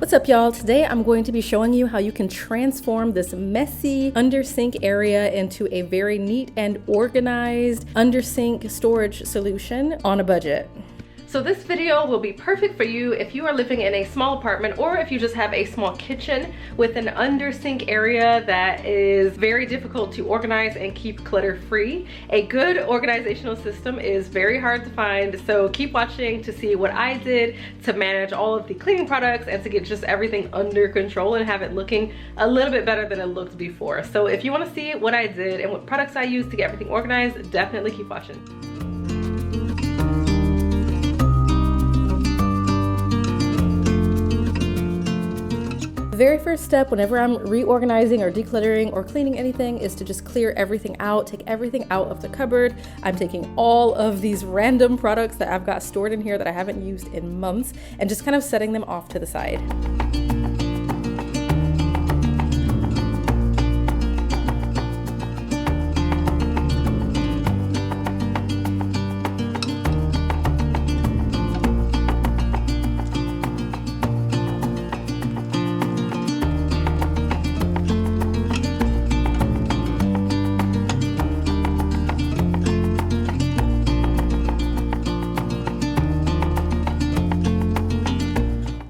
What's up, y'all? Today I'm going to be showing you how you can transform this messy under sink area into a very neat and organized under sink storage solution on a budget. So this video will be perfect for you if you are living in a small apartment or if you just have a small kitchen with an under sink area that is very difficult to organize and keep clutter free. A good organizational system is very hard to find, so keep watching to see what I did to manage all of the cleaning products and to get just everything under control and have it looking a little bit better than it looked before. So if you want to see what I did and what products I used to get everything organized, definitely keep watching. The very first step whenever I'm reorganizing or decluttering or cleaning anything is to just clear everything out, take everything out of the cupboard. I'm taking all of these random products that I've got stored in here that I haven't used in months and just kind of setting them off to the side.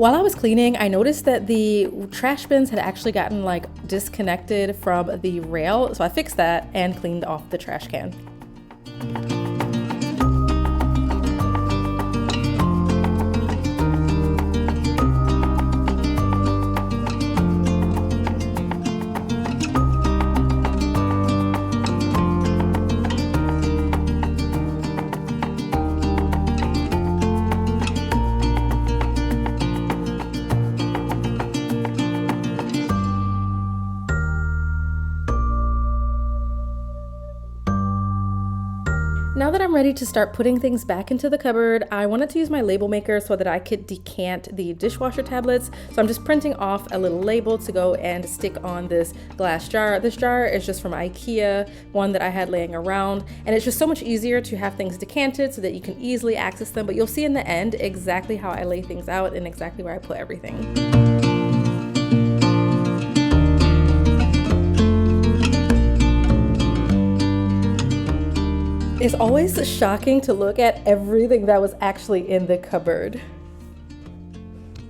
While I was cleaning, I noticed that the trash bins had actually gotten like disconnected from the rail. So I fixed that and cleaned off the trash can. Now that I'm ready to start putting things back into the cupboard, I wanted to use my label maker so that I could decant the dishwasher tablets. So I'm just printing off a little label to go and stick on this glass jar. This jar is just from IKEA, one that I had laying around, and it's just so much easier to have things decanted so that you can easily access them. But you'll see in the end exactly how I lay things out and exactly where I put everything. It's always shocking to look at everything that was actually in the cupboard.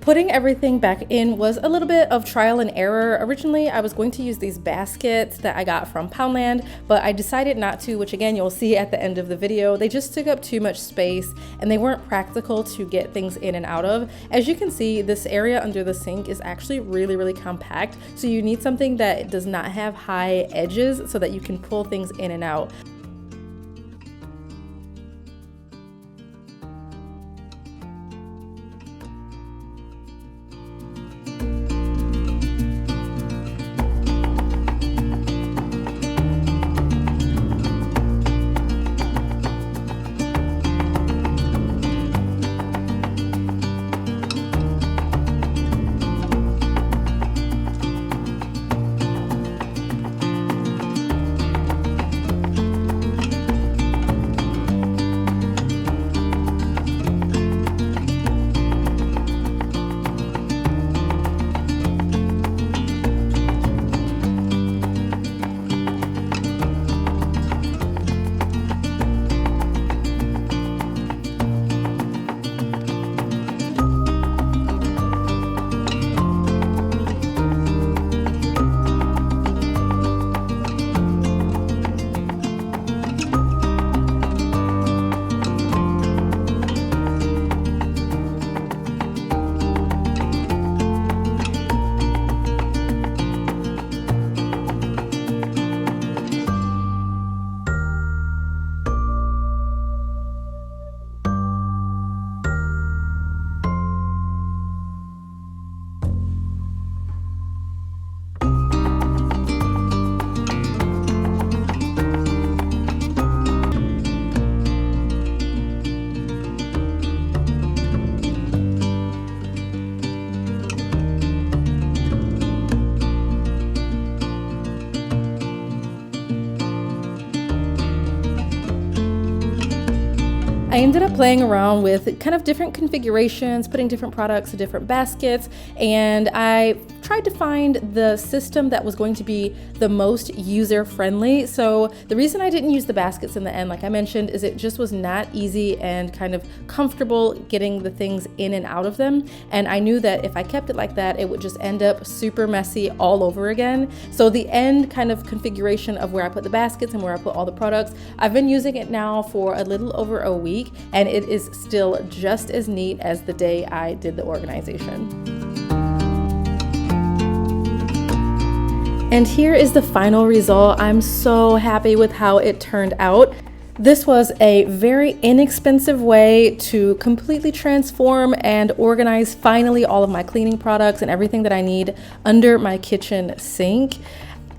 Putting everything back in was a little bit of trial and error. Originally, I was going to use these baskets that I got from Poundland, but I decided not to, which again, you'll see at the end of the video. They just took up too much space and they weren't practical to get things in and out of. As you can see, this area under the sink is actually really, really compact. So you need something that does not have high edges so that you can pull things in and out. I ended up playing around with kind of different configurations, putting different products in different baskets, and I tried to find the system that was going to be the most user-friendly. So the reason I didn't use the baskets in the end, like I mentioned, is it just was not easy and kind of comfortable getting the things in and out of them. And I knew that if I kept it like that, it would just end up super messy all over again. So the end kind of configuration of where I put the baskets and where I put all the products, I've been using it now for a little over a week, and it is still just as neat as the day I did the organization. And here is the final result. I'm so happy with how it turned out. This was a very inexpensive way to completely transform and organize finally all of my cleaning products and everything that I need under my kitchen sink.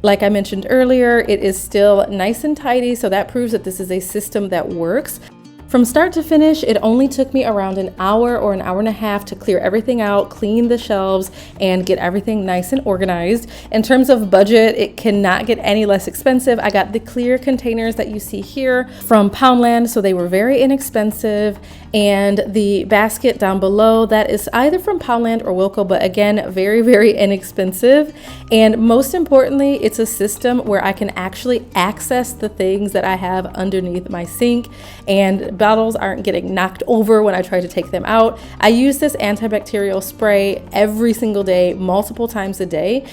Like I mentioned earlier, it is still nice and tidy, so that proves that this is a system that works. From start to finish, it only took me around an hour or an hour and a half to clear everything out, clean the shelves, and get everything nice and organized. In terms of budget, it cannot get any less expensive. I got the clear containers that you see here from Poundland, so they were very inexpensive. And the basket down below, that is either from Poundland or Wilco, but again, very, very inexpensive. And most importantly, it's a system where I can actually access the things that I have underneath my sink, and bottles aren't getting knocked over when I try to take them out. I use this antibacterial spray every single day, multiple times a day.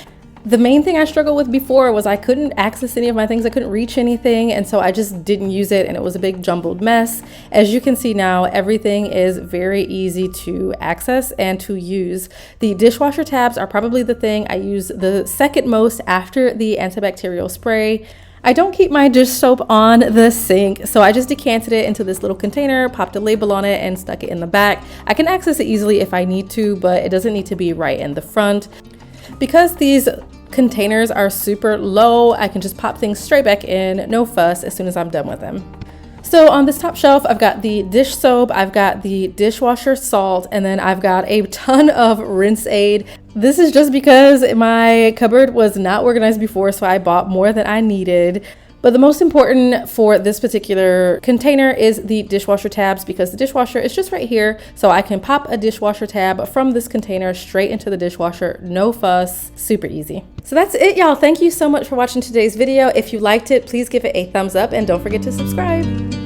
The main thing I struggled with before was I couldn't access any of my things. I couldn't reach anything, and so I just didn't use it, and it was a big jumbled mess. As you can see now, everything is very easy to access and to use. The dishwasher tabs are probably the thing I use the second most after the antibacterial spray. I don't keep my dish soap on the sink, so I just decanted it into this little container, popped a label on it, and stuck it in the back. I can access it easily if I need to, but it doesn't need to be right in the front. Because these containers are super low, I can just pop things straight back in, no fuss, as soon as I'm done with them. So on this top shelf, I've got the dish soap, I've got the dishwasher salt, and then I've got a ton of rinse aid. This is just because my cupboard was not organized before, so I bought more than I needed. But the most important for this particular container is the dishwasher tabs, because the dishwasher is just right here. So I can pop a dishwasher tab from this container straight into the dishwasher, no fuss, super easy. So that's it, y'all. Thank you so much for watching today's video. If you liked it, please give it a thumbs up and don't forget to subscribe.